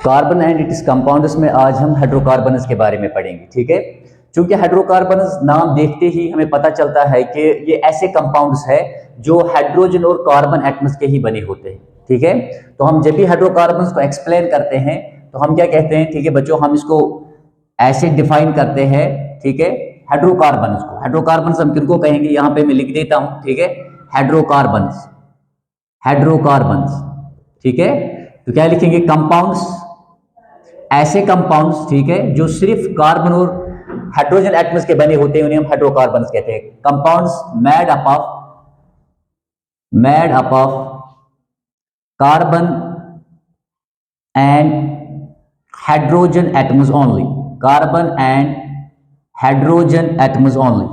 Carbon and it's compounds में आज हम हाइड्रोकार्बन्स के बारे में पढ़ेंगे। ठीक है, क्योंकि हाइड्रोकार्बन्स नाम देखते ही हमें पता चलता है कि ये ऐसे कंपाउंड्स है जो हाइड्रोजन और कार्बन एटम्स के ही बने होते हैं। ठीक है, तो हम जब भी हाइड्रोकार्बन्स को एक्सप्लेन करते हैं तो हम क्या कहते हैं, ठीक है बच्चों, हम इसको ऐसे डिफाइन करते हैं। ठीक है, हाइड्रोकार्बन्स हम किनको कहेंगे, यहां पे मैं लिख देता हूं। ठीक है, हाइड्रोकार्बन्स, ठीक है, तो क्या लिखेंगे, कंपाउंड्स, ऐसे कंपाउंड्स, ठीक है, जो सिर्फ कार्बन और हाइड्रोजन एटम्स के बने होते हैं, उन्हें हम हाइड्रोकार्बन्स कहते हैं। Compounds made up of carbon and hydrogen atoms only, carbon and hydrogen atoms only,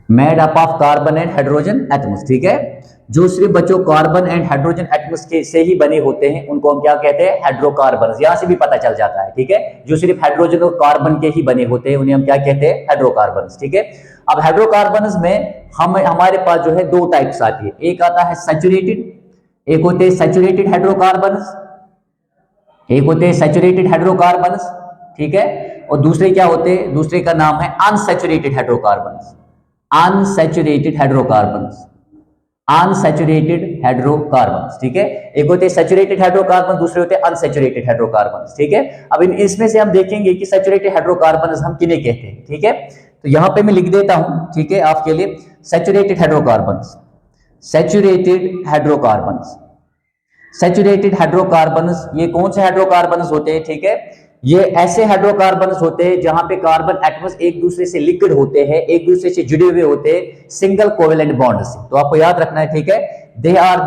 made up of carbon and hydrogen atoms. ठीक है, जो सिर्फ बच्चों कार्बन एंड हाइड्रोजन एटम्स के से ही बने होते हैं उनको हम क्या कहते हैं, हाइड्रोकार्बन्स। यहां से भी पता चल जाता है। ठीक है, जो सिर्फ हाइड्रोजन और कार्बन के ही बने होते हैं उन्हें हम क्या कहते हैं, हाइड्रोकार्बन्स। ठीक है, अब हाइड्रोकार्बन्स में हमारे पास जो है दो टाइप्स आती है, एक आता है सैचुरेटेड, एक होते हैं सैचुरेटेड हाइड्रोकार्बन्स, एक होते हैं सैचुरेटेड हाइड्रोकार्बन्स। ठीक है, और दूसरे क्या होते हैं, दूसरे का नाम है unsaturated hydrocarbons, unsaturated hydrocarbons, unsaturated hydrocarbons. ठीक है, एक होते हैं सैचुरेटेड हाइड्रोकार्बन, दूसरे होते हैं अनसैचुरेटेड हाइड्रोकार्बन्स। ठीक है, अब इसमें से हम देखेंगे कि सैचुरेटेड हाइड्रोकार्बन्स हम किन्हें कहते हैं। ठीक है, तो यहां पे मैं लिख देता हूं, ठीक है, आपके लिए saturated hydrocarbons, saturated hydrocarbons, saturated hydrocarbons, ये कौन से हाइड्रोकार्बन्स होते हैं, ठीक है, ये ऐसे हाइड्रोकार्बन्स होते हैं जहां पे कार्बन एटम्स एक दूसरे से लिक्विड होते हैं, एक दूसरे से जुड़े हुए होते हैं सिंगल कोवेलेंट बॉन्ड से। तो आपको याद रखना है। ठीक है, they are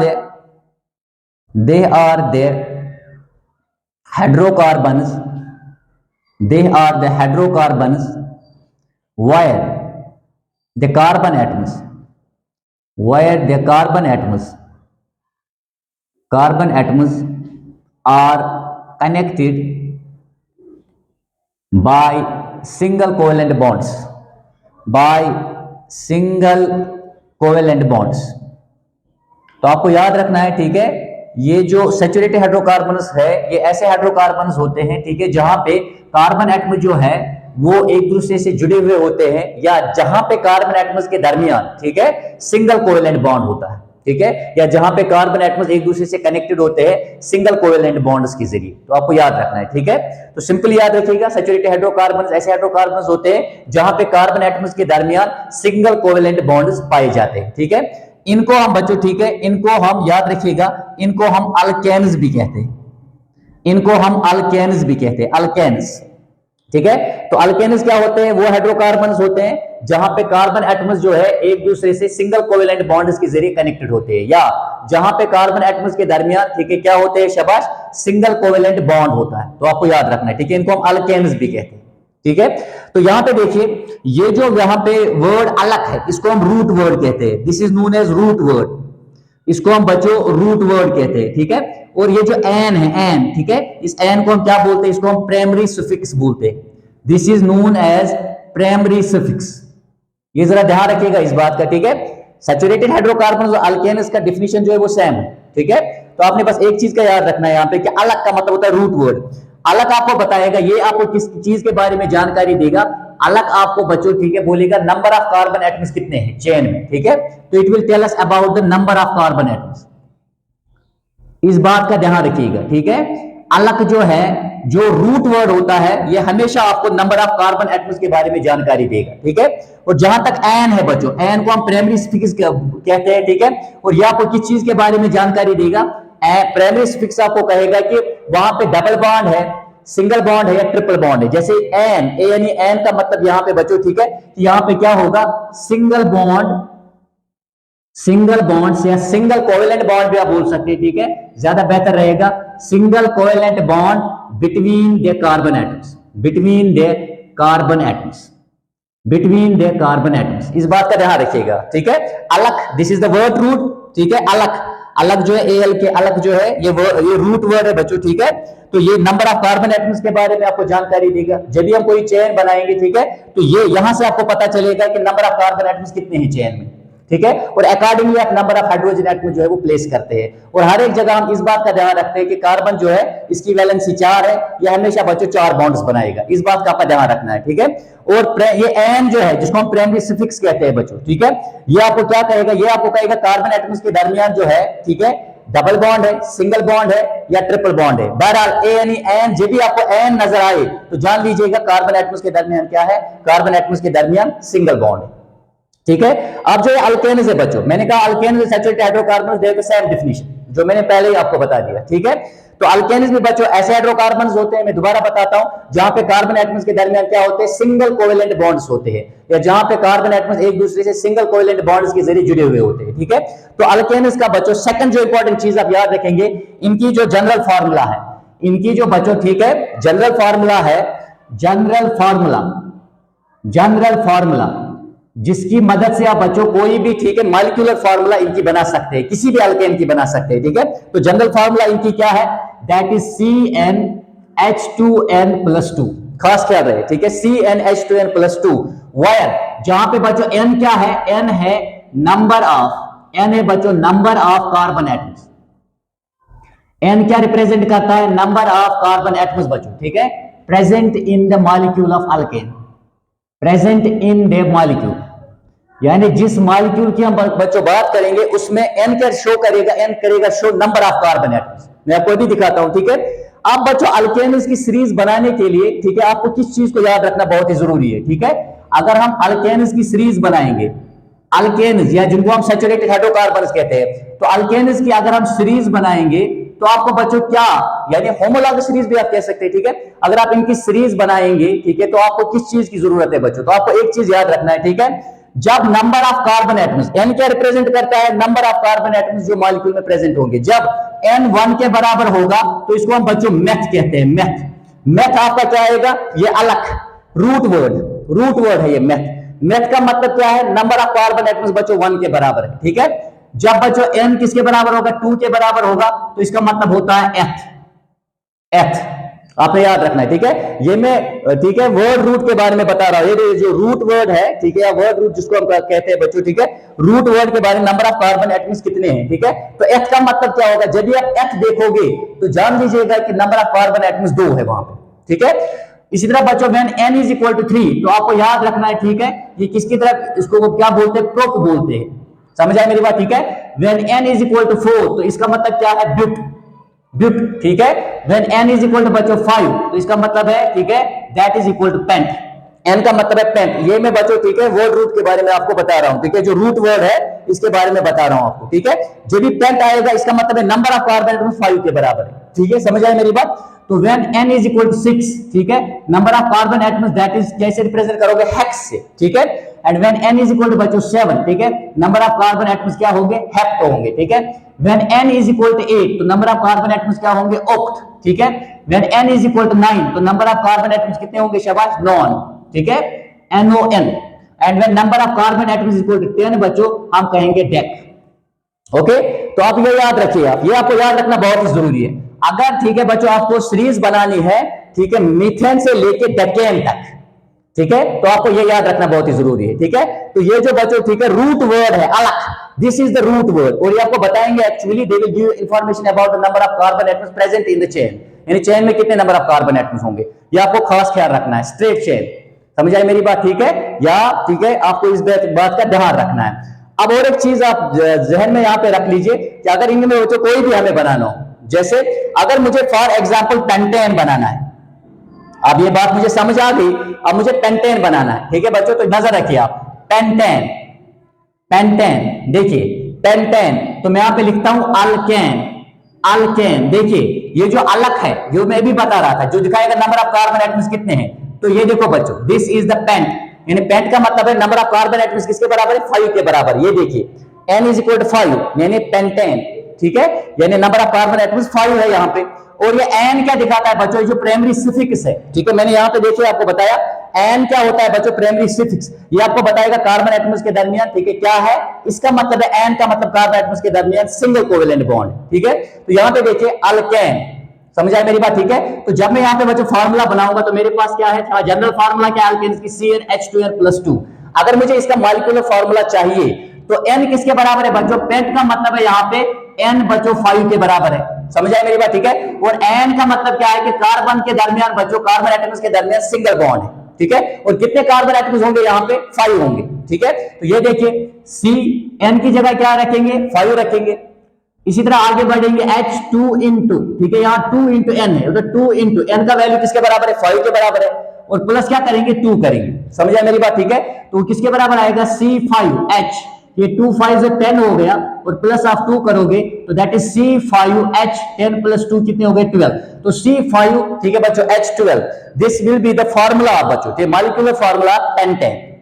the hydrocarbons, they are the hydrocarbons where the carbon atoms, where the carbon atoms are connected by single covalent bonds, by single covalent bonds। तो आपको याद रखना है। ठीक है, ये जो सैचुरेटेड हाइड्रोकार्बन्स है ये ऐसे हाइड्रोकार्बन्स होते हैं, ठीक है, जहां पे कार्बन एटम जो है वो एक दूसरे से जुड़े हुए होते हैं, या जहां पे कार्बन एटम्स के दरमियान, ठीक है, सिंगल कोवेलेंट बॉन्ड होता है। ठीक है, या जहां पे कार्बन एटम्स एक दूसरे से कनेक्टेड होते हैं सिंगल कोवेलेंट बॉन्ड्स के जरिए। तो आपको याद रखना है। ठीक है, तो सिंपल याद रखिएगा, सैचुरेटेड हाइड्रोकार्बन्स ऐसे हाइड्रोकार्बन्स होते हैं जहां पे कार्बन एटम्स के दरमियान सिंगल कोवेलेंट बॉन्ड्स पाए जाते हैं। ठीक है, इनको हम बच्चों, ठीक है, इनको हम याद रखिएगा, इनको हम अल्केन्स भी कहते हैं, इनको हम अल्केन्स भी कहते हैं, अल्केन्स। ठीक है, तो अल्केन्स क्या होते हैं, वो हाइड्रोकार्बन्स होते हैं जहां पे कार्बन एटम्स जो है एक दूसरे से सिंगल कोवेलेंट बॉन्ड्स के जरिए कनेक्टेड होते हैं, या जहां पे कार्बन एटम्स के दरमियान, ठीक है, क्या होते हैं, शाबाश, सिंगल कोवेलेंट बॉन्ड होता है। तो आपको याद रखना है। ठीक है, इनको हम अल्केन्स भी कहते हैं। ठीक है, तो यहां पे देखिए, ये जो यहां पे वर्ड अलग है इसको हम रूट वर्ड कहते हैं, this is known as root word, इसको हम बच्चों रूट वर्ड कहते हैं। ठीक है, और ये जो एन है, एन, ठीक है, इस एन को हम क्या बोलते हैं, इसको हम प्राइमरी सफिक्स बोलते हैं, this is known as primary suffix. ये जरा ध्यान रखिएगा इस बात का। ठीक है, सैचुरेटेड हाइड्रोकार्बन और अल्केन्स का डिफिनीशन जो है वो सेम है। ठीक है, तो आपने बस एक चीज का याद रखना है यहां पे कि अलग का मतलब होता है रूट वर्ड। अलग आपको बताएगा, ये आपको किस चीज के बारे में जानकारी देगा, अलग आपको बच्चों, ठीक है, बोलेगा नंबर ऑफ कार्बन एटम्स कितने हैं चेन में। ठीक है, तो it will tell us about the number of carbon atoms, इस बात का ध्यान रखिएगा। ठीक है, अलग जो है, जो रूट वर्ड होता है, ये हमेशा आपको नंबर ऑफ कार्बन एटम्स के बारे में जानकारी देगा। ठीक है, और जहां तक एन है बच्चों, एन को हम प्राइमरी सफिक्स कहते हैं। ठीक है, और ये आपको किस चीज के बारे में जानकारी देगा, प्राइमरी सफिक्स आपको कहेगा कि वहां पे डबल बॉन्ड है, सिंगल बॉन्ड है या ट्रिपल बॉन्ड है। जैसे एन, ए यानी एन का मतलब यहां पे बच्चों, ठीक है, यहां पे क्या होगा, सिंगल बॉन्ड, सिंगल बॉन्ड या सिंगल कोवेलेंट बॉन्ड भी आप बोल सकते हैं। ठीक है, ज्यादा बेहतर रहेगा, single covalent bond between the carbon atoms, between the carbon atoms, between the carbon atoms, इस बात का ध्यान रखिएगा। ठीक है, अलग, this is the word root. ठीक है, अलग, अलग जो है एल के अलग जो है ये रूट वर्ड है बच्चों। ठीक है, तो ये नंबर ऑफ कार्बन एटम्स के बारे में आपको जानकारी देगा। जब भी हम कोई चेन बनाएंगे, ठीक है, तो ये यहां से आपको पता चलेगा कि नंबर ऑफ कार्बन एटम्स कितने हैं चेन में। ठीक है, और अकॉर्डिंगली आप नंबर ऑफ हाइड्रोजन एटम जो है वो प्लेस करते हैं। और हर एक जगह हम इस बात का ध्यान रखते हैं कि कार्बन जो है इसकी वैलेंसी 4 है, यह हमेशा बच्चों 4 बॉन्ड्स बनाएगा, इस बात का आपका ध्यान रखना है, ठीक है। और ये एन जो है जिसको हम प्राइमरी सफिक्स कहते हैं बच्चों, ठीक है, ये आपको क्या कहेगा, ये आपको कहेगा कार्बन एटम्स के दरमियान जो है, ठीक है, डबल बॉन्ड है, सिंगल बॉन्ड है या ट्रिपल बॉन्ड है। बहरहाल ए यानी एन, जब भी आपको एन नजर आए तो जान लीजिएगा कार्बन एटम्स के दरमियान क्या है, कार्बन एटम्स के दरमियान सिंगल बॉन्ड है, ठीक है। अब जो अल्केन्स है बच्चों, मैंने कहा alkanes saturated hydrocarbons they the same definition जो मैंने पहले ही आपको बता दिया, ठीक है। तो अल्केन्स में बच्चों ऐसे हाइड्रोकार्बन्स होते हैं, मैं दोबारा बताता हूं, जहां पे कार्बन एटम्स के दरमियान क्या होते हैं, सिंगल कोवेलेंट बॉन्ड्स होते हैं, या जहां पे कार्बन एटम्स एक दूसरे से सिंगल कोवेलेंट बॉन्ड्स के जरिए जुड़े हुए होते हैं, ठीक है। तो अल्केन्स का बच्चों सेकंड जो इंपॉर्टेंट चीज आप याद रखेंगे, इनकी जो जनरल फार्मूला है, इनकी जो बच्चों, ठीक है, जनरल फार्मूला है, जनरल फार्मूला जिसकी मदद से आप बच्चों कोई भी, ठीक है, मॉलिक्यूलर फार्मूला इनकी बना सकते हैं, किसी भी अल्केन की बना सकते हैं, ठीक है। तो जनरल फार्मूला इनकी क्या है, दैट इज CnH2n+2, खास ख्याल रहे, ठीक है, CnH2n+2, वायर जहां पे बच्चों n क्या है, n है नंबर ऑफ, n है बच्चों number of carbon atoms, n क्या रिप्रेजेंट करता है, नंबर ऑफ कार्बन एटम्स बच्चों, ठीक है, present in the molecule of alkane, present in the molecule, यानी जिस मॉलिक्यूल की हम बच्चों बात करेंगे उसमें n क्या शो करेगा, n करेगा show number of carbon atoms. मैं आपको अभी दिखाता हूं, ठीक है। अब बच्चों अल्केन्स की सीरीज बनाने के लिए, ठीक है, आपको किस चीज को याद रखना बहुत ही जरूरी है, ठीक है। अगर हम अल्केन्स की सीरीज बनाएंगे, अल्केन्स या जिनको हम सैचुरेटेड हाइड्रोकार्बन्स कहते हैं, तो अल्केन्स की अगर हम सीरीज बनाएंगे तो आपको बच्चों क्या, यानी होमोलॉगस सीरीज भी आप कह सकते हैं, ठीक है। अगर आप इनकी सीरीज बनाएंगे, ठीक है, तो आपको किस चीज की जरूरत है बच्चों, तो आपको एक चीज याद रखना है, ठीक है, जब number of carbon atoms, n क्या रिप्रेजेंट करता है, नंबर ऑफ कार्बन एटम्स जो मॉलिक्यूल में प्रेजेंट होंगे, जब n 1 के बराबर होगा तो इसको हम बच्चों मैथ कहते हैं, मैथ आपका क्या आएगा, ये अलग रूट वर्ड है ये मैथ का मतलब क्या है, नंबर ऑफ कार्बन एटम्स बच्चों 1 के बराबर है, ठीक है। जब बच्चों n किसके बराबर होगा, 2 के बराबर होगा, तो इसका मतलब होता है एथ, आपने याद रखना है, ठीक है। ये मैं, ठीक है, वर्ड रूट के बारे में बता रहा हूं, ये जो रूट वर्ड है, ठीक है, या वर्ड रूट जिसको हम कहते हैं बच्चों, ठीक है, रूट वर्ड के बारे में, नंबर ऑफ कार्बन एटम्स कितने हैं, ठीक है। तो एथ का मतलब क्या होगा, जब भी आप एथ देखोगे तो जान लीजिएगा कि नंबर ऑफ कार्बन एटम्स 2 है वहां पे, ठीक है। इसी तरह बच्चों व्हेन n = 3, तो आपको याद रखना है, ठीक है, ये किसकी तरफ, इसको क्या बोलते हैं, प्रोप बोलते हैं, समझ आए मेरी बात, ठीक है। व्हेन n = 4, तो इसका मतलब क्या है, ब्यूट, ठीक है। व्हेन n = बच्चों 5, तो इसका मतलब है, ठीक है, that is equal to pent, n का मतलब है पेंट। ये मैं बच्चों, ठीक है, वर्ड रूट के बारे में आपको बता रहा हूं, ठीक है, जो रूट वर्ड है इसके बारे में बता रहा हूं आपको, ठीक है। जो भी पेंट आएगा इसका मतलब है नंबर ऑफ कार्बन एटम्स 5 के बराबर है, ठीक है, समझ आए मेरी बात। तो व्हेन n = 6, ठीक है, number of carbon atoms that is कैसे रिप्रेजेंट करोगे, हेक्स से, ठीक है। एंड व्हेन n = बच्चों 7, ठीक है, नंबर ऑफ कार्बन एटम्स क्या होंगे, हेप्टो होंगे, ठीक है। व्हेन n = 8, तो नंबर ऑफ कार्बन एटम्स क्या होंगे, ऑक्ट, ठीक है। व्हेन n = 9, तो नंबर ऑफ कार्बन एटम्स कितने होंगे, शाबाश, नॉन, ठीक है, NON। And when number of carbon atoms = 10 बच्चों हम कहेंगे डेक, ओके। तो आप ये याद रखिए, आप ये आपको याद रखना बहुत ही जरूरी है। अगर, ठीक है बच्चों, आपको सीरीज बनानी है, ठीक है, मीथेन से लेके डेकेन तक, ठीक है, तो आपको ये याद रखना बहुत ही जरूरी है, ठीक है। तो ये जो बच्चों, ठीक है, रूट वर्ड है अलग, this is the root word, और ये आपको बताएंगे, actually they will give information about the number of carbon atoms present in the chain, यानी चेन में कितने नंबर ऑफ कार्बन एटम्स होंगे, ये आपको खास ख्याल रखना है, स्ट्रेट चेन, समझ आई मेरी बात, ठीक है, या ठीक है, आपको इस बात का ध्यान रखना है। अब और एक चीज आप जहन में यहां पे रख लीजिए कि अगर इनमें बच्चों कोई भी हमें बनाना हो, जैसे अगर मुझे फॉर एग्जांपल पेंटेन बनाना है, अब ये बात मुझे समझ आ गई, अब मुझे पेंटेन बनाना है, ठीक है बच्चों, तो नजर रखिए आप, पेंटेन, देखिए पेंटेन, तो मैं यहां पे लिखता हूं अल्केन, देखिए ये जो अलग है, जो मैं भी बता रहा था, जो दिखाएगा नंबर ऑफ कार्बन एटम्स कितने हैं, तो ये देखो बच्चों, दिस इज द पेंट, यानी पेंट का मतलब है नंबर ऑफ कार्बन एटम्स किसके बराबर है, 5 के बराबर। ये देखिए n = 5, यानी पेंटेन, ठीक है, यानी नंबर ऑफ कार्बन एटम्स 5 है यहाँ पे। और ये n क्या दिखाता है बच्चों, जो प्राइमरी सफिक्स है, ठीक है, मैंने यहाँ पे देखिए आपको बताया n क्या होता है बच्चों, प्राइमरी सफिक्स, ये आपको बताएगा कार्बन एटम्स के दरमियान, ठीक है, क्या है इसका मतलब है, n का मतलब कार्बन एटम्स के दरमियान सिंगल कोवेलेंट बॉन्ड, ठीक है। तो यहाँ पे देखिए अल्केन, समझ आए मेरी बात, ठीक है। तो जब मैं यहाँ पे बच्चों फार्मूला बनाऊंगा तो मेरे पास क्या है, जनरल फार्मूला क्या है अल्केन्स की, CnH2n+2। अगर मुझे इसका मॉलिक्यूलर फार्मूला चाहिए तो n किसके बराबर है बच्चों? पेंट का मतलब है यहाँ पे n बच्चों 5 के बराबर है। समझ आए मेरी बात, ठीक है। और n का मतलब क्या है कि कार्बन के दरमियान बच्चों, कार्बन एटम्स के दरमियान सिंगल बॉन्ड है, ठीक है। और कितने कार्बन एटम्स होंगे यहाँ पे? 5 होंगे, ठीक है। तो ये देखिए C n की जगह क्या रखेंगे? 5 रखेंगे। इसी तरह आगे बढ़ेंगे H2 इंटू, ठीक है, यहाँ 2 इंटू n है, तो 2 इंटू n का वैल्यू किसके बराबर है? 5 के बराबर है। और प्लस क्या करेंगे? 2 करेंगे। समझ आए मेरी बात, ठीक है। तो किसके बराबर आएगा? C5H, ये 2 5 से 10 हो गया, और प्लस आप 2 करोगे तो दैट इज C5H, 10 प्लस 2 कितने हो गए? 12। तो C5, ठीक है बच्चों, H12, this will be the formula बच्चों, ये मॉलिक्यूलर फॉर्मूला पेंटेन।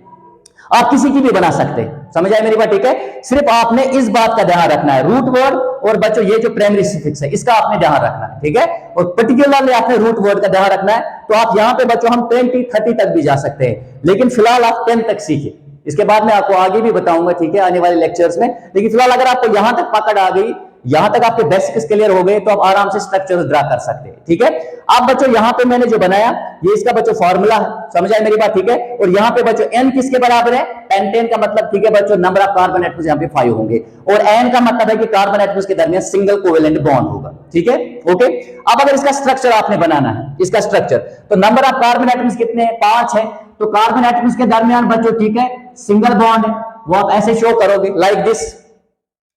आप किसी की भी बना सकते हैं। समझ आए मेरी बात, ठीक है। सिर्फ आपने इस बात का ध्यान रखना है, रूट वर्ड और बच्चों ये जो प्राइमरी सफिक्स है इसका आपने ध्यान रखना है, ठीक है। और पर्टिकुलरली आपने रूट वर्ड का ध्यान रखना है। तो आप यहां पे बच्चों हम 20 30 तक भी जा सकते हैं, लेकिन फिलहाल आप 10 तक सीखे। इसके बाद मैं आपको आगे भी बताऊंगा, ठीक है, आने वाले लेक्चर्स में। लेकिन फिलहाल अगर आपको यहां तक पकड़ आ गई, यहां तक आपके बेसिक्स क्लियर हो गए, तो आप आराम से स्ट्रक्चर ड्रा कर सकते हैं, ठीक है। अब बच्चों यहां पे मैंने जो बनाया ये इसका बच्चों फॉर्मूला है। समझ आए मेरी बात, ठीक है। और यहां पे बच्चों n किसके बराबर है? पेंटेन का मतलब, ठीक है बच्चों, नंबर ऑफ कार्बन एटम्स यहां पे 5 होंगे, और n का मतलब है कि कार्बन एटम्स के दरमियान सिंगल कोवेलेंट बॉन्ड होगा, ठीक है, ओके। अब अगर इसका स्ट्रक्चर आपने बनाना है, इसका स्ट्रक्चर, तो नंबर ऑफ कार्बन एटम्स कितने हैं? 5 है। तो कार्बन एटम्स के दरमियान बच्चों, ठीक है, सिंगल बॉन्ड है, वो आप ऐसे शो करोगे लाइक दिस,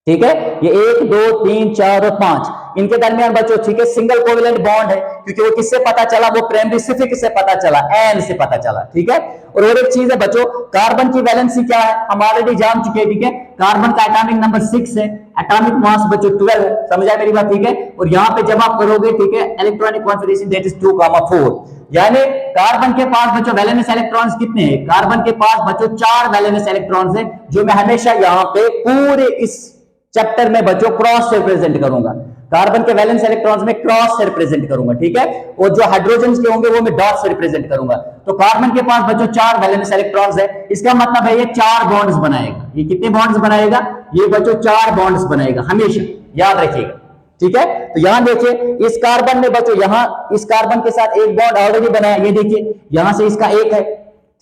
ठीक है। ये 1 2 3 4 और 5 इनके दरमियान बच्चों, ठीक है, सिंगल कोवेलेंट बॉन्ड है, क्योंकि वो किससे पता चला? वो प्राइमरी सफिक्स से पता चला, n से पता चला, ठीक है। और एक चीज है बच्चों, कार्बन की वैलेंसी क्या है? हम ऑलरेडी जान चुके हैं, ठीक है। कार्बन का एटॉमिक नंबर 6 है, एटॉमिक मास बच्चों 12 है। समझ आए मेरी बात, ठीक है। और यहां पे जब आप करोगे, ठीक है, इलेक्ट्रॉनिक कॉन्फिगरेशन दैट इज 2,4, यानी कार्बन के पास बच्चों वैलेंस इलेक्ट्रॉन्स कितने हैं? कार्बन के पास बच्चों 4 वैलेंस इलेक्ट्रॉन्स हैं, जो मैं हमेशा यहां पे पूरे इस चैप्टर में बच्चों क्रॉस से रिप्रेजेंट करूंगा। कार्बन के वैलेंस इलेक्ट्रॉन्स में क्रॉस से रिप्रेजेंट करूंगा, ठीक है। और जो हाइड्रोजन के होंगे वो मैं डॉट से रिप्रेजेंट करूंगा। तो कार्बन के पास बच्चों 4 वैलेंस इलेक्ट्रॉन्स है, इसका मतलब है ये 4 बॉन्ड्स बनाएगा। ये कितने बॉन्ड्स बनाएगा? ये बच्चों 4 बॉन्ड्स बनाएगा, हमेशा याद रखिएगा, ठीक है। तो यहां देखिए इस कार्बन में बच्चों, यहां इस कार्बन के साथ एक बॉन्ड ऑलरेडी बनाया, ये देखिए यहां से इसका एक है,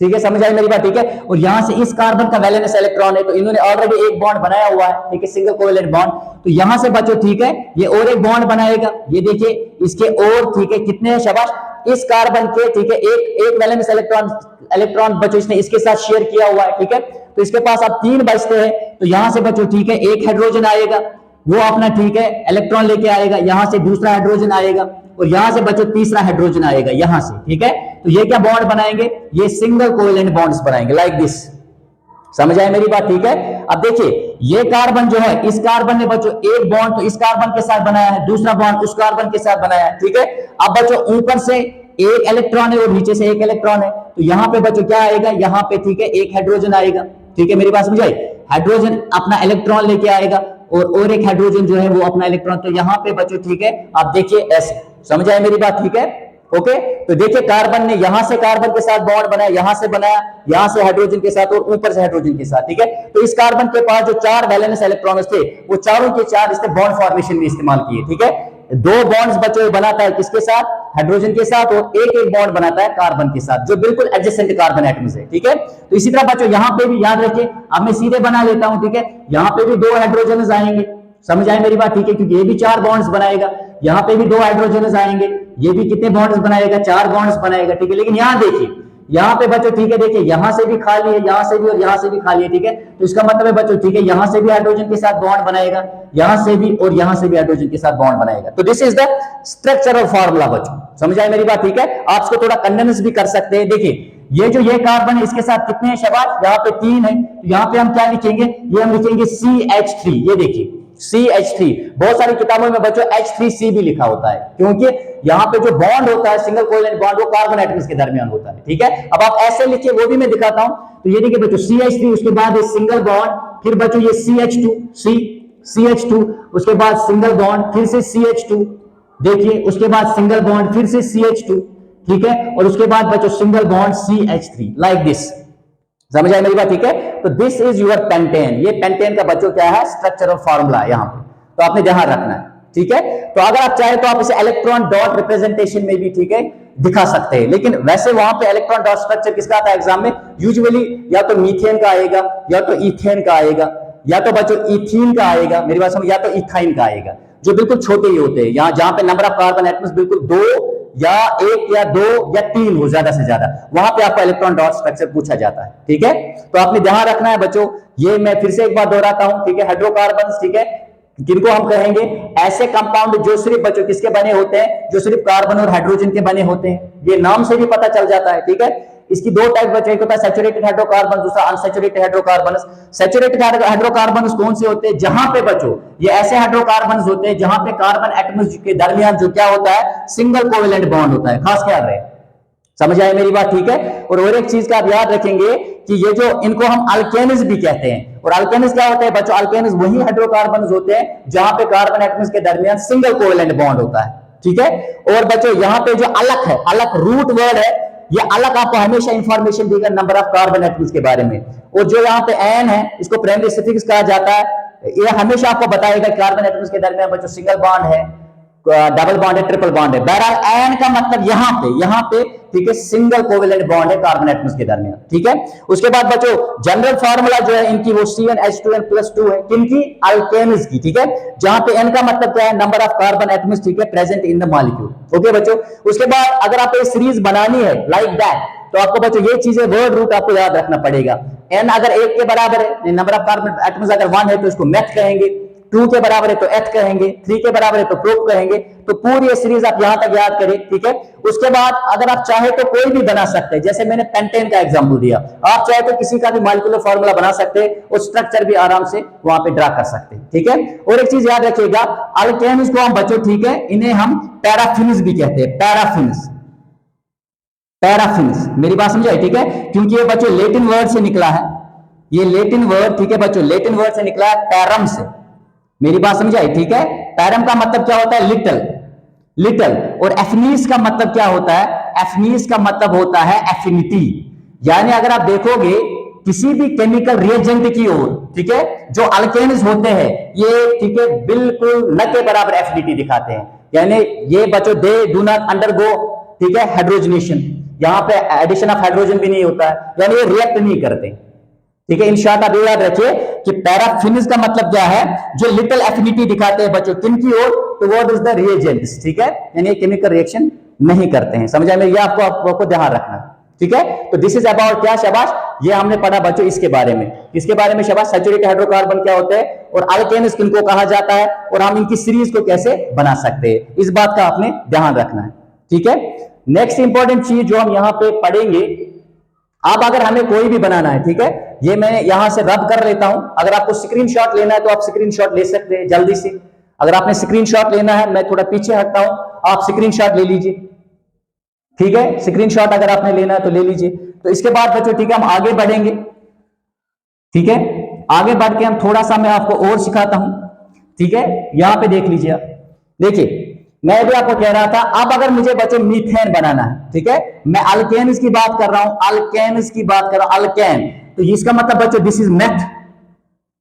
ठीक है, समझ आई मेरी बात, ठीक है। और यहां से इस कार्बन का वैलेंस इलेक्ट्रॉन है, तो इन्होंने ऑलरेडी एक बॉन्ड बनाया हुआ है, ठीक है, सिंगल कोवेलेंट बॉन्ड। तो यहां से बच्चों, ठीक है, ये और एक बॉन्ड बनाएगा, ये देखिए इसके और, ठीक है, कितने हैं? शाबाश, इस कार्बन के, ठीक है, एक वैलेंस इलेक्ट्रॉन बच्चों इसने इसके साथ शेयर किया हुआ है, ठीक है। तो इसके पास अब 3 बचते हैं। तो यहां से बच्चों, ठीक है, एक हाइड्रोजन आएगा, वो अपना, ठीक है, इलेक्ट्रॉन लेके आएगा, यहां से दूसरा हाइड्रोजन आएगा, और यहां से बच्चों तीसरा हाइड्रोजन आएगा यहां से, ठीक है। तो ये क्या बॉन्ड बनाएंगे? ये सिंगल कोवेलेंट बॉन्ड्स बनाएंगे लाइक दिस। समझ आए मेरी बात, ठीक है। अब देखिए ये कार्बन जो है, इस कार्बन ने बच्चों एक बॉन्ड तो इस कार्बन के साथ बनाया है, दूसरा बॉन्ड उस कार्बन के साथ बनाया है, ठीक है। अब बच्चों ऊपर से एक इलेक्ट्रॉन है और नीचे से एक इलेक्ट्रॉन है, तो यहां पे बच्चों क्या आएगा? यहां पे, ठीक है, एक हाइड्रोजन आएगा, ठीक है, मेरी बात समझ आई। हाइड्रोजन अपना इलेक्ट्रॉन लेके आएगा, और एक हाइड्रोजन जो है वो अपना इलेक्ट्रॉन। तो यहां पे बच्चों, ठीक है, आप देखिए ऐसे, समझ आए मेरी बात, ठीक है, ओके। तो देखिए कार्बन ने यहां से कार्बन के साथ बॉन्ड बनाया, यहां से बनाया, यहां से हाइड्रोजन के साथ और ऊपर से हाइड्रोजन के साथ, ठीक है। तो इस कार्बन के पास जो 4 वैलेंस इलेक्ट्रॉन्स थे, वो चारों के 4 इसने बॉन्ड फॉर्मेशन में इस्तेमाल किए, ठीक है। 2 बॉन्ड्स बच्चों बनाता है किसके साथ? हाइड्रोजन के साथ, और एक बॉन्ड बनाता है कार्बन के साथ, जो बिल्कुल एडजेसेंट कार्बन एटम्स है, ठीक है। तो इसी तरह बच्चों यहां पे भी याद रखिए, अब मैं सीधे बना लेता हूं, ठीक है। यहां पे भी 2 हाइड्रोजन आएंगे, समझ आए मेरी बात, ठीक है, क्योंकि ये भी 4 बॉन्ड्स बनाएगा। यहां पे भी 2 हाइड्रोजन आएंगे, ये भी कितने बॉन्ड्स बनाएगा? 4 बॉन्ड्स बनाएगा, ठीक है। लेकिन यहां देखिए, यहां पे बच्चों, ठीक है, देखिए यहां से भी खाली है, यहां से भी और यहां से भी खाली है, ठीक है। तो इसका मतलब है बच्चों, ठीक है, यहां से भी हाइड्रोजन के साथ बॉन्ड बनाएगा, यहां से भी और यहां से भी हाइड्रोजन के साथ बॉन्ड बनाएगा। तो this is the structural formula बच्चों, समझ आए मेरी बात, ठीक है। आप इसको थोड़ा कंडेंस भी कर सकते हैं। देखिए ये जो ये कार्बन है इसके साथ कितने हैं? शाबाश, यहाँ पे 3 है। तो यहाँ पे हम क्या लिखेंगे? ये हम लिखेंगे CH3। ये देखिए CH3, बहुत सारी किताबों में बच्चों H3C भी लिखा होता है, क्योंकि यहाँ पे जो बॉन्ड होता है सिंगल कोवेलेंट बॉन्ड, वो कार्बन एटम्स के दरमियान होता है, ठीक है। अब आप ऐसे लिखिए, वो भी मैं दिखाता हूं। तो ये देखिए बच्चों CH3, उसके बाद सिंगल बॉन्ड, फिर बच्चों ये CH2, उसके बाद सिंगल बॉन्ड, फिर से CH2, देखिए उसके बाद सिंगल बॉन्ड, फिर से CH2, ठीक है, और उसके बाद बच्चों single bond CH3 like this. समझ आए मेरी बात, ठीक है। तो दिस इज योर पेंटेन। ये पेंटेन का बच्चों क्या है? स्ट्रक्चरल फार्मूला है यहाँ पे, तो आपने ध्यान रखना है, ठीक है। तो अगर आप चाहे तो आप इसे इलेक्ट्रॉन डॉट रिप्रेजेंटेशन में भी, ठीक है, दिखा सकते हैं। लेकिन वैसे वहां पे इलेक्ट्रॉन डॉट स्ट्रक्चर किसका आता है एग्जाम में? यूजुअली या तो मीथेन का आएगा या तो इथेन का आएगा, या तो बच्चों इथीन का आएगा, मेरी बात समझ, या तो इथाइन का आएगा, जो बिल्कुल छोटे ही होते हैं, यहाँ जहां पे नंबर ऑफ कार्बन एटम्स बिल्कुल 2 या 1 या 2 या 3 हो ज्यादा से ज्यादा, वहां पे आपको इलेक्ट्रॉन डॉट स्ट्रक्चर पूछा जाता है। ठीक है, तो आपने ध्यान रखना है बच्चों, ये मैं फिर से एक बार दोहराता हूं, ठीक है, हाइड्रोकार्बन, ठीक है, जिनको हम कहेंगे ऐसे कंपाउंड जो सिर्फ बच्चों किसके बने होते हैं, जो सिर्फ कार्बन और हाइड्रोजन के बने होते हैं, ये नाम से भी पता चल जाता है। ठीक है, इसकी दो टाइप बचे, एक होता है सैचुरेटेड हाइड्रोकार्बन, दूसरा अनसैचुरेटेड हाइड्रोकार्बन। सैचुरेटेड हाइड्रोकार्बन कौन से होते हैं, जहां पे बच्चों ये ऐसे हाइड्रोकार्बन होते हैं जहां पे कार्बन एटम्स के दरमियान जो क्या होता है, सिंगल कोवेलेंट बॉन्ड होता है, खास ख्याल रहे, समझ आए मेरी बात। ठीक है, और एक चीज का आप याद रखेंगे कि ये जो इनको हम अल्केन्स भी कहते हैं, और अल्केन्स क्या होते हैं बच्चों, अल्केन्स वही हाइड्रोकार्बन होते हैं जहां पे कार्बन एटम्स के दरमियान सिंगल कोवेलेंट बॉन्ड होता है। ठीक है, और बच्चों यहां पे जो अलग है, अलग रूट वर्ड है, ये अलग आपको हमेशा इंफॉर्मेशन देगा नंबर ऑफ कार्बन एटम्स के बारे में। और जो यहाँ पे एन है, इसको प्राइमरी सफिक्स कहा जाता है, ये हमेशा आपको बताएगा कार्बन एटम्स के दरमियान बच्चों सिंगल बॉन्ड है, डबल बॉन्ड है, ट्रिपल बॉन्ड है। बहरहाल एन का मतलब यहाँ पे ठीक है सिंगल कोवेलेंट बॉन्ड है कार्बन एटम्स के दरमियान। ठीक है, उसके बाद बच्चों जनरल फार्मूला जो है इनकी वो CnH2n+2 है, किनकी, अल्केन्स की। ठीक है, जहां पे n का मतलब क्या है, नंबर ऑफ कार्बन एटम्स, ठीक है, present in the molecule. Okay बच्चों, उसके बाद अगर आपको ये सीरीज बनानी है लाइक दैट, तो आपको बच्चों ये चीजें वर्ड रूट आपको याद रखना पड़ेगा। n अगर 1 के बराबर है, नंबर ऑफ कार्बन एटम्स अगर 1 है तो इसको मेथ कहेंगे, 2 के बराबर है तो एथ कहेंगे, 3 के बराबर है तो प्रोप कहेंगे। तो पूरी ये सीरीज आप यहां तक याद करें। ठीक है, उसके बाद अगर आप चाहे तो कोई भी बना सकते हैं, जैसे मैंने पेंटेन का एग्जांपल दिया, आप चाहे तो किसी का भी मॉलिक्यूलर फार्मूला बना सकते हैं और स्ट्रक्चर भी आराम से वहां पे ड्रा कर सकते हैं। ठीक है, और एक चीज याद रखिएगा, अल्केन्स को हम बच्चों, ठीक है, इन्हें हम पैराफिन्स भी कहते हैं, पैराफिन्स, पैराफिन्स, मेरी बात समझाई। ठीक है, क्योंकि ये बच्चों लेटिन वर्ड से निकला है, ये लेटिन वर्ड, ठीक है बच्चों, लेटिन वर्ड से निकला है पैरम से, मेरी बात समझाई। ठीक है, पैरम का मतलब क्या होता है, लिटल, लिटल, और एफनीस का मतलब क्या होता है, एफनीस का मतलब होता है एफिनिटी। यानी अगर आप देखोगे किसी भी केमिकल रिएजेंट की ओर, ठीक है, जो अल्केन्स होते हैं ये, ठीक है, बिल्कुल न के बराबर एफिनिटी दिखाते हैं, यानी ये बच्चों दे डू नॉट अंडरगो, ठीक है, हाइड्रोजनेशन, यहां पे एडिशन ऑफ हाइड्रोजन भी नहीं होता है, यानी ये रिएक्ट नहीं करते। ठीक है, इन शॉर्ट आप याद रखिए कि पैराफिन्स का मतलब क्या है, जो लिटिल एफिनिटी दिखाते हैं बच्चों किनकी ओर, टुवर्ड्स इज द रिएजेंट्स। ठीक है, यानी केमिकल रिएक्शन नहीं करते हैं, समझ में, ये आपको ध्यान रखना। ठीक है, तो दिस इज अबाउट क्या, शाबाश, ये हमने पढ़ा बच्चों इसके बारे में, इसके बारे में शाबाश, सैचुरेटेड हाइड्रोकार्बन क्या होते हैं और अल्केन्स किनको कहा जाता है और हम इनकी सीरीज को कैसे बना सकते हैं, इस बात का आपने ध्यान रखना है। ठीक है, नेक्स्ट इंपॉर्टेंट चीज जो हम यहां पे पढ़ेंगे, अब अगर हमें कोई भी बनाना है, ठीक है, ये मैं यहां से रब कर लेता हूं, अगर आपको स्क्रीनशॉट लेना है तो आप स्क्रीनशॉट ले सकते हैं जल्दी से, अगर आपने स्क्रीनशॉट लेना है, मैं थोड़ा पीछे हटता हूं, आप स्क्रीनशॉट ले लीजिए। ठीक है, स्क्रीनशॉट अगर आपने लेना है तो ले लीजिए। तो इसके बाद बच्चों, ठीक है, हम आगे बढ़ेंगे। ठीक है, आगे बढ़ के हम थोड़ा सा मैं आपको और सिखाता हूं। ठीक है, यहां पे देख लीजिए, देखिए मैं भी आपको कह रहा था, अब अगर मुझे बच्चों मीथेन बनाना है, ठीक है, मैं अल्केन्स की बात कर रहा हूं, अल्केन्स की बात कर रहा हूं, अल्केन, तो इसका मतलब बच्चों दिस इज मेथ,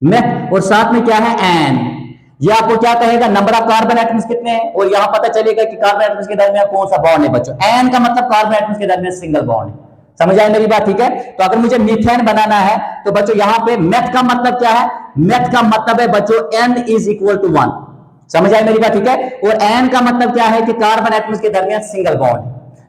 मेथ, और साथ में क्या है, एन, ये आपको क्या कहेगा, नंबर ऑफ कार्बन एटम्स कितने हैं, और यहां पता चलेगा कि कार्बन एटम्स के दरमियान कौन सा बॉन्ड है बच्चों, एन का मतलब कार्बन एटम्स के दरमियान सिंगल बॉन्ड है, समझ आए मेरी बात। ठीक है, तो अगर मुझे मीथेन बनाना है तो बच्चों यहां पे मेथ का मतलब क्या है, मेथ का मतलब है बच्चों n इज इक्वल टू 1, समझ आए मेरी बात। ठीक है, और एन का मतलब क्या है कि कार्बन एटम्स के दरमियान सिंगल बॉन्ड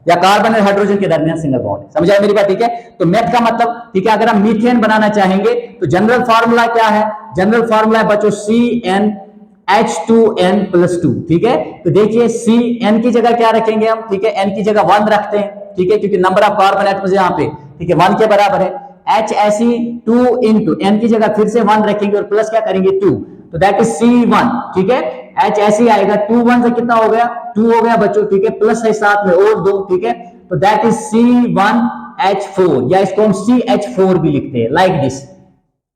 या कार्बन और हाइड्रोजन के दरमियान सिंगल बॉन्ड, समझ आए मेरी बात। ठीक है, तो मेथ का मतलब, ठीक है, अगर हम मीथेन बनाना चाहेंगे तो जनरल फार्मूला क्या है, जनरल फार्मूला है बच्चों CnH2n+2। ठीक है, तो देखिए Cn की जगह क्या रखेंगे हम, ठीक है, n की जगह 1 रखते हैं, ठीक है, क्योंकि नंबर ऑफ कार्बन एटम्स यहाँ पे, ठीक है, 1 के बराबर है। H ऐसी 2 इंटू n की जगह फिर से 1 रखेंगे और प्लस क्या करेंगे 2, तो दैट इज C1। ठीक है, H ऐसी आएगा, 2 1 से कितना हो गया, 2 हो गया बच्चों। ठीक है, प्लस है साथ में और 2, ठीक है, तो दैट इज C1H4, या इसको हम CH4 भी लिखते हैं, लाइक दिस,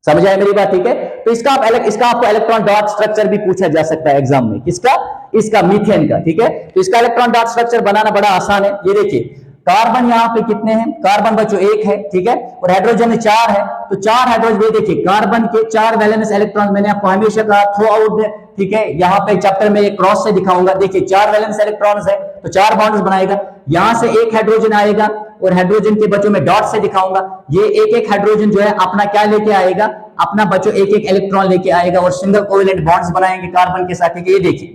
समझ आए मेरी बात। ठीक है, तो इसका आपको इलेक्ट्रॉन डॉट स्ट्रक्चर भी पूछा जा सकता है एग्जाम में, किसका, इसका मीथेन का। ठीक है, तो इसका इलेक्ट्रॉन डॉट स्ट्रक्चर बनाना बड़ा आसान है। ये देखिए कार्बन यहाँ पे कितने हैं, कार्बन बच्चों 1 है, ठीक है, और हाइड्रोजन 4 है, तो 4 हाइड्रोजन, ये देखिए कार्बन के 4 वैलेंस इलेक्ट्रॉन, मैंने आपको हमेशा कहा थ्रू आउट, ठीक है, यहाँ पे चैप्टर में एक क्रॉस से दिखाऊंगा, देखिए 4 वैलेंस इलेक्ट्रॉन्स है तो 4 बॉन्ड्स बनाएगा, यहां से एक हाइड्रोजन आएगा और हाइड्रोजन के बच्चों में डॉट से दिखाऊंगा, ये एक एक हाइड्रोजन जो है अपना क्या लेके आएगा, अपना बच्चों एक एक इलेक्ट्रॉन लेके आएगा और सिंगल कोवेलेंट बॉन्ड्स बनाएंगे कार्बन के साथ। ठीक है, ये देखिए,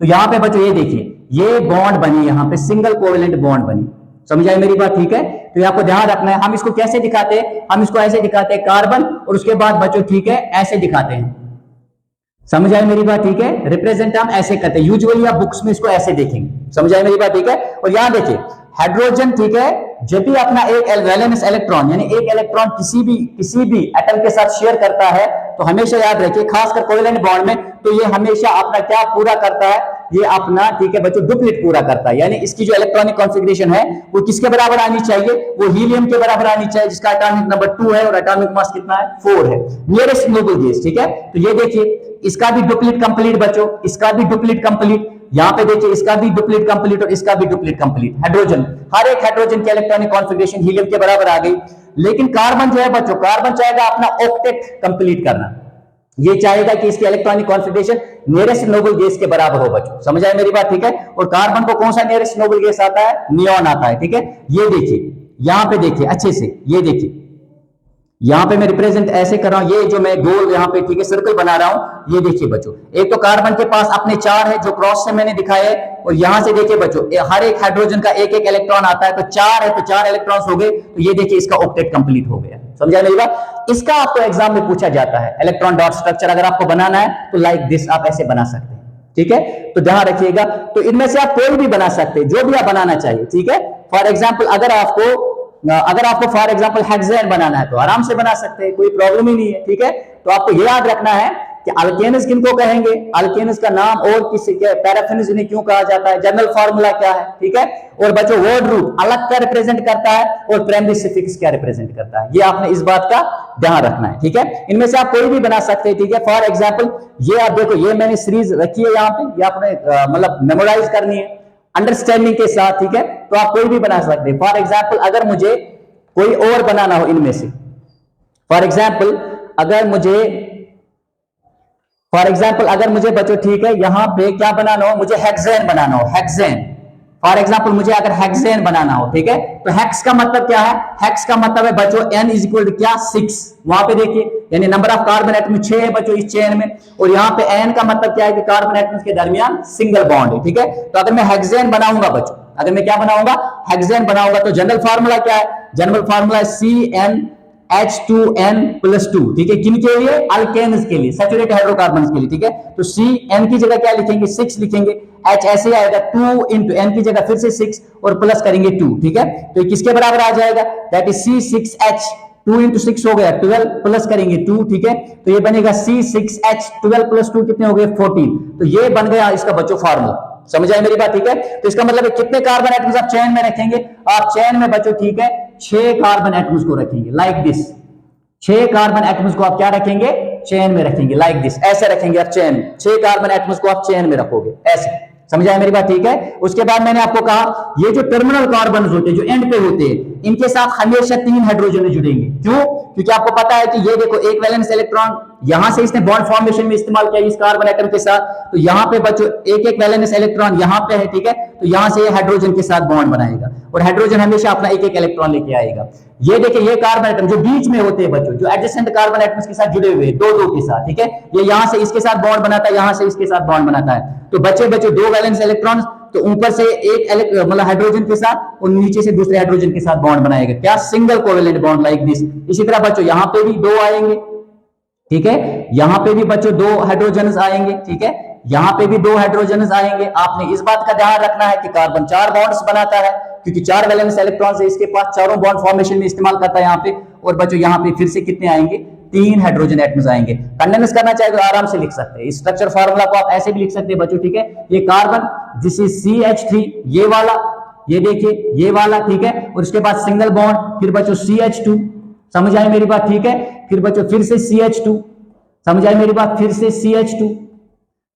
तो यहाँ पे बच्चों ये देखिए, ये बॉन्ड बनी, यहाँ पे सिंगल कोवेलेंट बॉन्ड बनी। समझ आई मेरी बात? ठीक है, तो ये आपको ध्यान रखना है। हम इसको कैसे दिखाते हैं? हम इसको ऐसे दिखाते हैं कार्बन, और उसके बाद बच्चों ठीक है ऐसे दिखाते हैं। समझ आई मेरी बात? ठीक है, रिप्रेजेंट हम ऐसे करते हैं, यूजुअली आप बुक्स में इसको ऐसे देखेंगे। समझ आई मेरी बात? ठीक है, और यहां देखिए हाइड्रोजन, ठीक है, जब भी अपना एक वैलेंस इलेक्ट्रॉन यानी एक इलेक्ट्रॉन किसी भी एटम के साथ शेयर करता है, तो हमेशा याद रखिए, खासकर कोवेलेंट बॉन्ड में, तो ये हमेशा अपना क्या पूरा करता है? ये अपना ठीक है बच्चों डुप्लीट पूरा करता है। यानी इसकी जो इलेक्ट्रॉनिक कॉन्फ़िगरेशन है वो किसके बराबर आनी चाहिए? वो हीलियम के बराबर आनी चाहिए, जिसका एटॉमिक नंबर 2 है और एटॉमिक मास कितना है? 4 है, नियरेस्ट नोबल गैस। ठीक है, तो ये देखिए इसका भी डुप्लीट कंप्लीट बच्चों, इसका भी डुप्लीट कंप्लीट, यहां पे देखिए इसका भी डुप्लीट कंप्लीट और इसका भी डुप्लीट कंप्लीट। हाइड्रोजन, हर एक हाइड्रोजन की इलेक्ट्रॉनिक कॉन्फ़िगरेशन हीलियम के बराबर आ गई। लेकिन कार्बन जो है बच्चों, कार्बन चाहेगा अपना ऑक्टेट कंप्लीट करना, ये चाहेगा कि इसकी electronic configuration nearest noble gas के बराबर हो बच्चों। समझ आए मेरी बात? ठीक है, और कार्बन को कौन सा नियरेस्ट नोबल गैस आता है? नियॉन आता है। ठीक है, ये देखिए यहां पे देखिए अच्छे से, ये देखिए यहां पे मैं रिप्रेजेंट ऐसे कर रहा हूं, ये जो मैं गोल यहां पे ठीक है सर्कल बना रहा हूं, ये देखिए बच्चों, एक तो कार्बन के पास अपने 4 है जो क्रॉस से मैंने दिखाया है, और यहां से देखिए बच्चों हर एक हाइड्रोजन का एक एक इलेक्ट्रॉन आता है, तो 4 है तो 4 इलेक्ट्रॉन्स हो गए, तो ये देखिए इसका ऑक्टेट कंप्लीट हो गया। समझा मेरी बात? इसका आपको एग्जाम में पूछा जाता है, इलेक्ट्रॉन डॉट स्ट्रक्चर अगर आपको बनाना है तो लाइक दिस आप ऐसे बना सकते हैं। ठीक है, तो ध्यान रखिएगा, तो इनमें से आप कोई भी बना सकते हैं, जो भी आप बनाना चाहिए। ठीक है, फॉर एग्जाम्पल अगर आपको फॉर एग्जांपल हेक्सेन बनाना है तो आराम से बना सकते हैं, कोई प्रॉब्लम ही नहीं है। ठीक है, तो आपको ये याद रखना है कि अल्केन्स किनको कहेंगे, अल्केन्स का नाम और किसी के पैराफिन्स इन्हें क्यों कहा जाता है, जनरल फार्मूला क्या है। ठीक है, और बच्चों वर्ड रूट अलग क्या रिप्रेजेंट करता है और प्राइमरी सफिक्स क्या रिप्रेजेंट करता है, ये आपने इस बात का ध्यान रखना है। ठीक है, इनमें से आप कोई भी बना सकते हैं। ठीक है, फॉर एग्जाम्पल ये आप देखो, ये मैंने सीरीज रखी है यहाँ पे, ये आपने मतलब मेमोराइज करनी है अंडरस्टैंडिंग के साथ। ठीक है, तो आप कोई भी बना सकते हैं। फॉर एग्जाम्पल अगर मुझे कोई और बनाना हो इनमें से, फॉर एग्जाम्पल अगर मुझे बच्चों ठीक है यहां पे क्या बनाना हो, मुझे हेक्सेन बनाना हो, हेक्सेन फॉर एग्जाम्पल मुझे अगर हेक्सेन बनाना हो, ठीक है, तो हेक्स का मतलब क्या है? हेक्स का मतलब है बच्चों n इज इक्वल टू क्या? 6। वहां पे देखिए यानी नंबर ऑफ कार्बन एटम 6 है बच्चों इस चेन में, और यहाँ पे n का मतलब क्या है कि कार्बन एटम्स के दरमियान सिंगल बॉन्ड है। ठीक है, तो अगर मैं हेक्सेन बनाऊंगा बच्चों, अगर मैं क्या बनाऊंगा? हेक्सेन बनाऊंगा, तो जनरल फार्मूला क्या है? जनरल फार्मूला है CnH2n+2। ठीक है, किन के लिए? अल्केन्स के लिए, सैचुरेटेड हाइड्रोकार्बन्स के लिए। ठीक है, तो Cn की जगह क्या लिखेंगे? 6 लिखेंगे, H ऐसे आएगा 2 इंटू n की जगह फिर से 6 और प्लस करेंगे 2। ठीक है, तो किसके बराबर आ जाएगा? दैट इज C6H, 2 इंटू 6 हो गया 12, प्लस करेंगे 2। ठीक है, तो ये बनेगा C6H, 12+2 कितने हो गए? 14। तो ये बन गया इसका बच्चों फार्मूला। समझ आई मेरी बात? ठीक है, तो इसका मतलब है कितने कार्बन एटम्स आप चेन में रखेंगे? आप चेन में बच्चों ठीक है 6 कार्बन एटम्स को रखेंगे, लाइक दिस। 6 कार्बन एटम्स को आप क्या रखेंगे? चेन में रखेंगे, लाइक दिस, ऐसे रखेंगे आप चेन में। 6 कार्बन एटम्स को आप चेन में रखोगे ऐसे। समझ आया मेरी बात? ठीक है, उसके बाद मैंने आपको कहा ये जो टर्मिनल कार्बन होते हैं, जो एंड पे होते हैं, इनके साथ हमेशा 3 हाइड्रोजन जुड़ेंगे। क्यों? क्योंकि आपको पता है कि ये देखो एक वैलेंस इलेक्ट्रॉन यहां से इसने बॉन्ड फॉर्मेशन में इस्तेमाल किया इस कार्बन एटम के साथ, तो यहां पे बच्चों एक एक वैलेंस इलेक्ट्रॉन यहां पे है। ठीक है, तो यहां से ये हाइड्रोजन के साथ बॉन्ड बनाएगा, और हाइड्रोजन हमेशा अपना एक एक इलेक्ट्रॉन लेके आएगा। ये देखिए ये कार्बन एटम जो बीच में होते हैं बच्चों, जो एडजेसेंट कार्बन एटम्स के साथ जुड़े हुए हैं, दो के साथ। ठीक है, ये यहां से इसके साथ बॉन्ड बनाता है, यहां से इसके साथ बॉन्ड बनाता है, तो बच्चे 2 वैलेंस इलेक्ट्रॉन, तो ऊपर से एक मतलब हाइड्रोजन के साथ और नीचे से दूसरे हाइड्रोजन के साथ बॉन्ड बनाएगा, क्या? Single covalent bond, like this. इसी तरह बच्चों यहां पे भी 2 आएंगे। ठीक है, यहां पे भी बच्चों 2 हाइड्रोजन आएंगे। ठीक है, यहां पे भी 2 हाइड्रोजन आएंगे। आपने इस बात का ध्यान रखना है कि कार्बन 4 बॉन्ड्स बनाता है, क्योंकि 4 वैलेंस इलेक्ट्रॉन से इसके पास चारों बॉन्ड फॉर्मेशन में इस्तेमाल करता है यहाँ पे। और बच्चों यहाँ पे फिर से कितने आएंगे? 3 हाइड्रोजन एटम्स आएंगे। कंडेंस करना चाहे तो आराम से लिख सकते हैं, स्ट्रक्चर फार्मूला को आप ऐसे भी लिख सकते हैं बच्चों। ठीक है, ये कार्बन दिस इज CH3, ये वाला, ये देखिए ये वाला। ठीक है, और उसके बाद सिंगल बॉन्ड, फिर बच्चों CH2। समझ आई मेरी बात? ठीक है, फिर बच्चों फिर से CH2। समझ आई मेरी बात? फिर से CH2।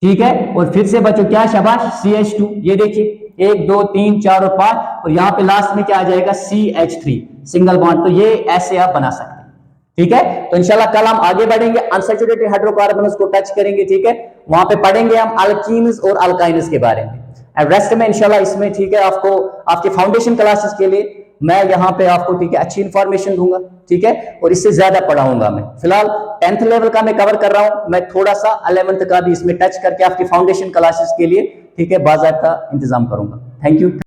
ठीक है, और फिर से बच्चों क्या? शाबाश, CH2। ये देखिए 1 2 3 4 और 5, और यहाँ पे लास्ट में क्या आ जाएगा? CH3 single bond. तो ये ऐसे आप बना सकते हैं। ठीक है, तो इंशाल्लाह कल हम आगे बढ़ेंगे, अनसैचुरेटेड हाइड्रोकार्बन्स को टच करेंगे। ठीक है, वहां पे पढ़ेंगे हम अल्कीन्स और अल्काइन्स के बारे में, और रेस्ट में इंशाल्लाह इसमें ठीक है आपको आपके फाउंडेशन क्लासेस के लिए मैं यहाँ पे आपको ठीक है अच्छी इंफॉर्मेशन दूंगा, ठीक है, और इससे ज्यादा पढ़ाऊंगा मैं। फिलहाल 10th लेवल का मैं कवर कर रहा हूं, मैं थोड़ा सा 11th का भी इसमें टच करके आपकी फाउंडेशन क्लासेस के लिए ठीक है बाकायदा इंतजाम करूंगा। Thank you.